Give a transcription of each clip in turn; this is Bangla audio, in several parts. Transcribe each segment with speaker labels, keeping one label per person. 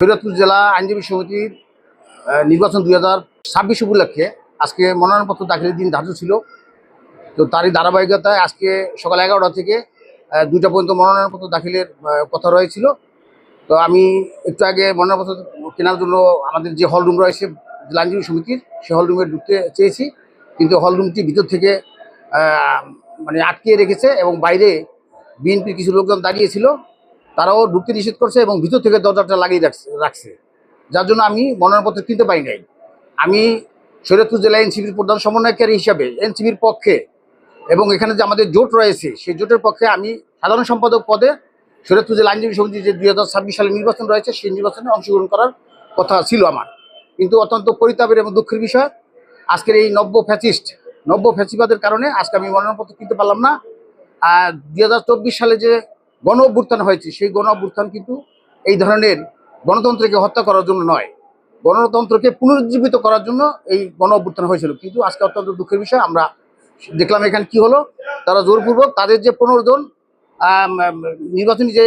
Speaker 1: ফরিদপুর জেলা আইনজীবী সমিতির নির্বাচন 2026 উপলক্ষে আজকে মনোনয়নপত্র দাখিলের দিন ধার্য ছিল। তো তারই ধারাবাহিকতায় আজকে সকাল 11টা থেকে 2টা পর্যন্ত মনোনয়নপত্র দাখিলের কথা রয়েছিল। তো আমি একটু আগে মনোনয়নপত্র কেনার জন্য আমাদের যে হল রুম রয়েছে জেলা আইনজীবী সমিতির, সেই হল রুমে ঢুকতে চেয়েছি, কিন্তু হল রুমটি ভিতর থেকে মানে আটকে রেখেছে এবং বাইরে বিএনপির কিছু লোকজন দাঁড়িয়েছিল, তারাও ঢুকতে নিষেধ করছে এবং ভিতর থেকে দরজাটা লাগিয়ে রাখছে, যার জন্য আমি মনোনয়নপত্র কিনতে পারি নাই। আমি শরীয়তপুর জেলা এনসিপির প্রধান সমন্বয়কারী হিসাবে এনসিপির পক্ষে এবং এখানে যে আমাদের জোট রয়েছে সেই জোটের পক্ষে আমি সাধারণ সম্পাদক পদে শরীয়তপুর জেলা আইনজীবী সমিতির যে 2026 সালে নির্বাচন রয়েছে সেই নির্বাচনে অংশগ্রহণ করার কথা ছিল আমার। কিন্তু অত্যন্ত পরিতাপের এবং দুঃখের বিষয়, আজকের এই নব্য ফ্যাসিবাদের কারণে আজকে আমি মনোনয়নপত্র কিনতে পারলাম না। আর 2024 সালে যে গণ অভ্যুত্থান হয়েছে সেই গণ অভ্যুত্থান কিন্তু এই ধরনের গণতন্ত্রকে হত্যা করার জন্য নয়, গণতন্ত্রকে পুনরুজ্জীবিত করার জন্য এই গণ অভ্যুত্থান হয়েছিল। কিন্তু আজকে অত্যন্ত দুঃখের বিষয়, আমরা দেখলাম এখানে কি হলো, তারা জোরপূর্বক তাদের যে 15 জন নির্বাচনী যে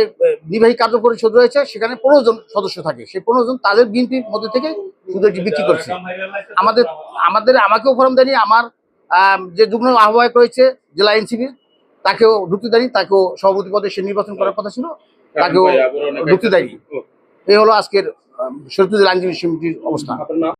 Speaker 1: নির্বাহী কার্য পরিষদ রয়েছে সেখানে 15 জন সদস্য থাকে, সেই 15 জন তাদের বিএনপির মধ্যে থেকে শুধু এটি বিক্রি করছে। আমাকেও ফরম দেয়নি, আমার যে যুগ্ম আহ্বায়ক রয়েছে জেলা এনসিপির তাকেও ঢুকতে দেয়নি, তাকেও সভাপতি পদে সে নির্বাচন করার কথা ছিল, তাকেও ঢুকতে দেয়নি। এই হলো আজকের শরীয়তপুর জেলা আইনজীবী সমিতির অবস্থা।